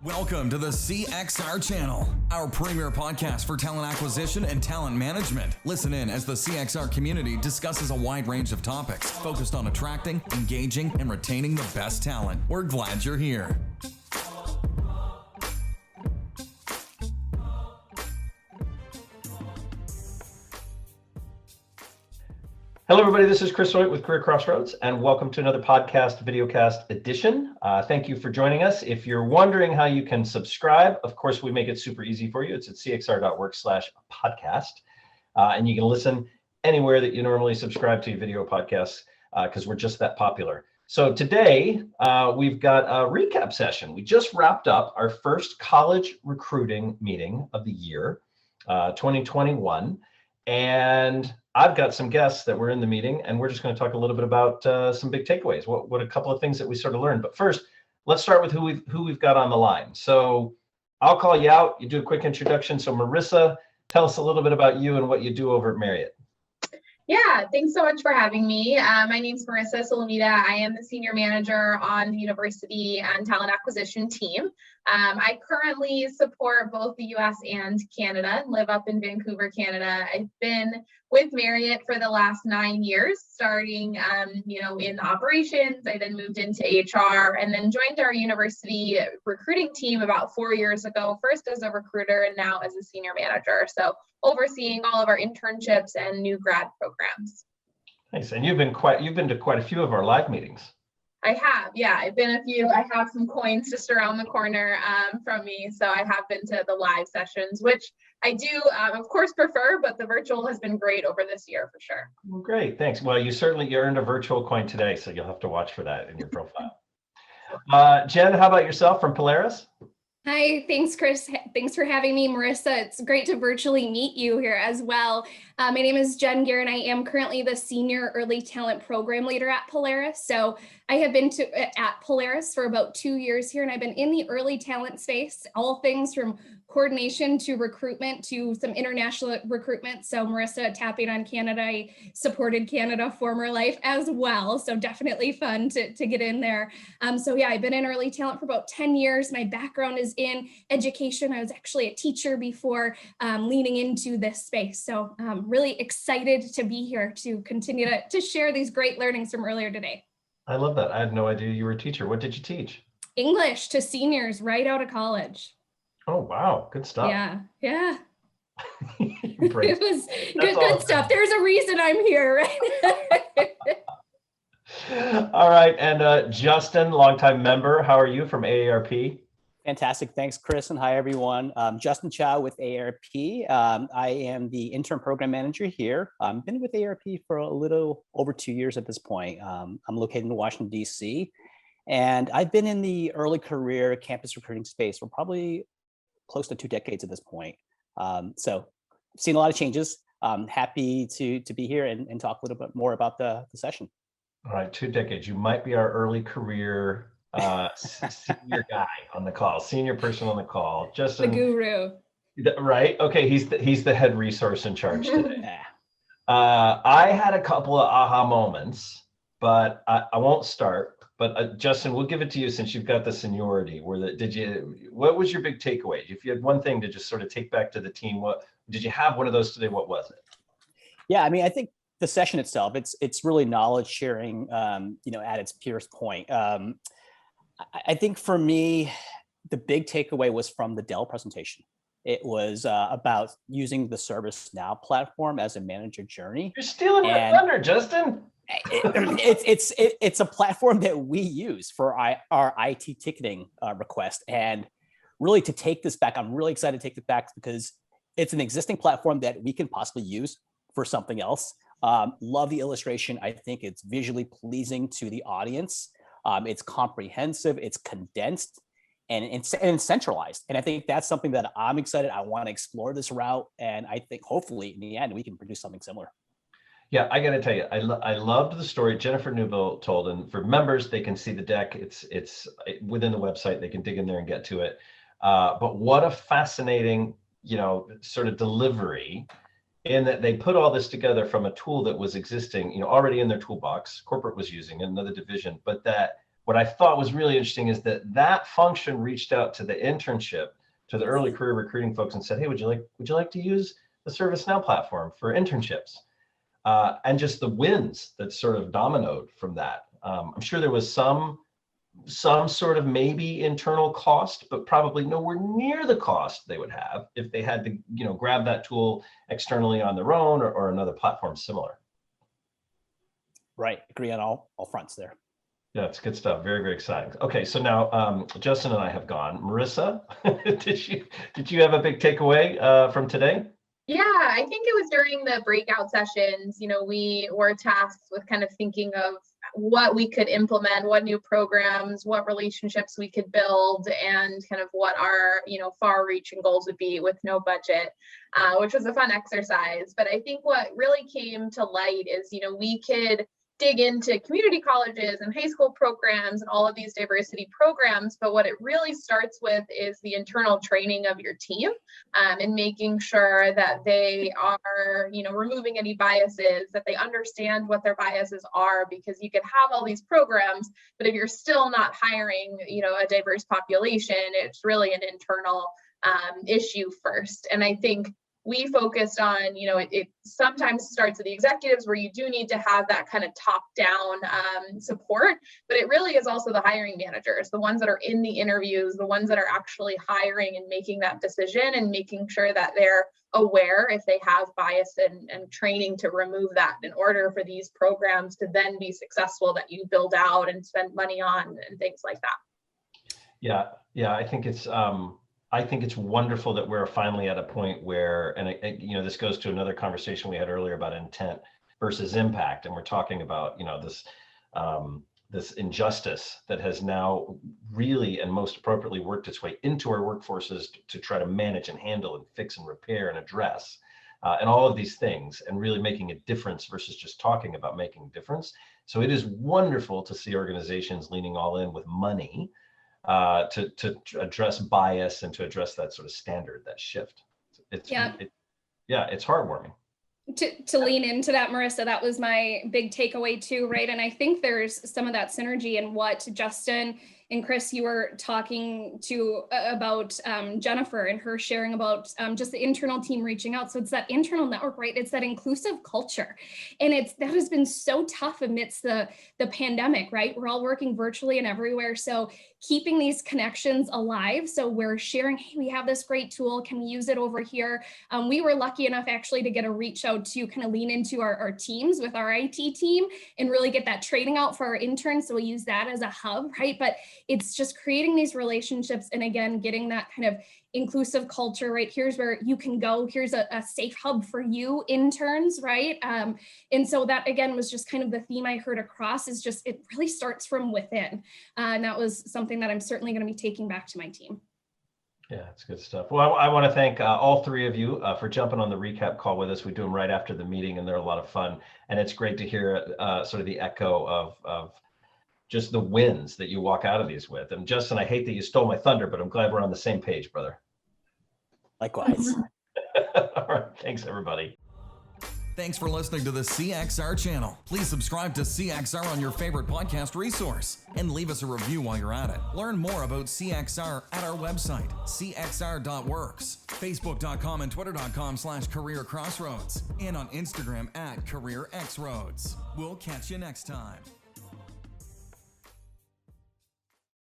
Welcome to the CXR channel, our premier podcast for talent acquisition and talent management. Listen in as the CXR community discusses a wide range of topics focused on attracting, engaging, and retaining the best talent. We're glad you're here. Hello, everybody. This is Chris Hoyt with Career Crossroads, and welcome to another podcast, videocast edition. Thank you for joining us. If you're wondering how you can subscribe, of course, we make it super easy for you. It's at cxr.work/podcast, and you can listen anywhere that you normally subscribe to video podcasts because we're just that popular. So today, we've got a recap session. We just wrapped up our first college recruiting meeting of the year, 2021, and I've got some guests that were in the meeting, and we're just going to talk a little bit about some big takeaways. What a couple of things that we sort of learned. But first, let's start with who we've got on the line. So I'll call you out. You do a quick introduction. So Marissa, tell us a little bit about you and what you do over at Marriott. Yeah, thanks so much for having me. My name's Marissa Solomita. I am the senior manager on the university and talent acquisition team. I currently support both the US and Canada, live up in Vancouver, Canada. I've been with Marriott for the last 9 years, starting in operations. I then moved into HR and then joined our university recruiting team about 4 years ago, first as a recruiter and now as a senior manager. So overseeing all of our internships and new grad programs. Nice. And you've been to quite a few of our live meetings. I have, yeah. I've been a few. I have some coins just around the corner from me. So I have been to the live sessions, which I do, of course, prefer, but the virtual has been great over this year for sure. Well, great. Thanks. Well, you earned a virtual coin today, so you'll have to watch for that in your profile. Jen, how about yourself from Polaris? Hi, thanks, Chris. Thanks for having me, Marissa. It's great to virtually meet you here as well. My name is Jen Guerin. I am currently the Senior Early Talent Program Leader at Polaris. So I have been at Polaris for about 2 years here, and I've been in the early talent space, all things from coordination to recruitment to some international recruitment. So Marissa, tapping on Canada, I supported Canada former life as well. So definitely fun to get in there. So yeah, I've been in early talent for about 10 years. My background is in education. I was actually a teacher before leaning into this space. So really excited to be here to continue to share these great learnings from earlier today. I love that. I had no idea you were a teacher. What did you teach? English to seniors right out of college. Oh, wow. Good stuff. Yeah. It was good stuff. There's a reason I'm here, right? All right. And Justin, longtime member, how are you from AARP? Fantastic. Thanks, Chris. And hi, everyone. Justin Chow with AARP. I am the interim program manager here. I've been with AARP for a little over 2 years at this point. I'm located in Washington, D.C. And I've been in the early career campus recruiting space for probably close to 2 decades at this point. So I've seen a lot of changes. Happy to be here and talk a little bit more about the session. All right, 2 decades. You might be our early career senior guy on the call, senior person on the call. Justin, the guru. Right? Okay, he's the head resource in charge today. I had a couple of aha moments, but I won't start. But Justin, we'll give it to you since you've got the seniority. What was your big takeaway? If you had one thing to just sort of take back to the team, what did you have one of those today? What was it? Yeah, I mean, I think the session itself, it's really knowledge sharing, at its purest point. I think for me, the big takeaway was from the Dell presentation. It was about using the ServiceNow platform as a manager journey. You're stealing my thunder, Justin. It's a platform that we use for our IT ticketing request. And really to take this back, I'm really excited to take it back because it's an existing platform that we can possibly use for something else. Love the illustration. I think it's visually pleasing to the audience. It's comprehensive, it's condensed, and it's centralized. And I think that's something that I'm excited. I want to explore this route. And I think hopefully in the end, we can produce something similar. Yeah, I got to tell you, I loved the story Jennifer Newbill told, and for members, they can see the deck. It's within the website. They can dig in there and get to it. But what a fascinating, sort of delivery, in that they put all this together from a tool that was existing, already in their toolbox. Corporate was using it, another division, but that what I thought was really interesting is that that function reached out to the internship, to the early career recruiting folks and said, hey, would you like to use the ServiceNow platform for internships? And just the wins that sort of dominoed from that. I'm sure there was some sort of maybe internal cost, but probably nowhere near the cost they would have if they had to, grab that tool externally on their own or another platform similar. Right. Agree on all fronts there. Yeah, it's good stuff. Very, very exciting. Okay, so now Justin and I have gone. Marissa, did you have a big takeaway from today? Yeah, I think it was during the breakout sessions, we were tasked with kind of thinking of what we could implement, what new programs, what relationships we could build, and kind of what our, far-reaching goals would be with no budget, which was a fun exercise. But I think what really came to light is, we could dig into community colleges and high school programs and all of these diversity programs, but what it really starts with is the internal training of your team, and making sure that they are, removing any biases, that they understand what their biases are, because you could have all these programs, but if you're still not hiring, a diverse population, it's really an internal issue first. And I think we focused on, it sometimes starts with the executives where you do need to have that kind of top-down support, but it really is also the hiring managers, the ones that are in the interviews, the ones that are actually hiring and making that decision and making sure that they're aware if they have bias and training to remove that in order for these programs to then be successful that you build out and spend money on and things like that. Yeah, I think it's wonderful that we're finally at a point where, and this goes to another conversation we had earlier about intent versus impact, and we're talking about this injustice that has now really and most appropriately worked its way into our workforces to try to manage and handle and fix and repair and address, and all of these things, and really making a difference versus just talking about making a difference. So it is wonderful to see organizations leaning all in with money to address bias and to address that sort of standard, that shift. It's heartwarming. To lean into that, Marissa, that was my big takeaway too, right? And I think there's some of that synergy in what Justin and Chris, you were talking about Jennifer and her sharing about just the internal team reaching out. So it's that internal network, right? It's that inclusive culture. And that has been so tough amidst the pandemic, right? We're all working virtually and everywhere. So keeping these connections alive. So we're sharing, hey, we have this great tool. Can we use it over here? We were lucky enough actually to get a reach out to kind of lean into our teams with our IT team and really get that training out for our interns. So we use that as a hub, right? But it's just creating these relationships and again, getting that kind of inclusive culture, right? Here's where you can go. Here's a safe hub for you interns, right? And so that again was just kind of the theme I heard across is just, it really starts from within. And that was something that I'm certainly going to be taking back to my team. Yeah, it's good stuff. Well, I want to thank all three of you for jumping on the recap call with us. We do them right after the meeting and they're a lot of fun. And it's great to hear sort of the echo of just the wins that you walk out of these with. And Justin, I hate that you stole my thunder, but I'm glad we're on the same page, brother. Likewise. All right. Thanks, everybody. Thanks for listening to the CXR channel. Please subscribe to CXR on your favorite podcast resource and leave us a review while you're at it. Learn more about CXR at our website, cxr.works, facebook.com and twitter.com/careercrossroads, and on Instagram @careerxroads. We'll catch you next time.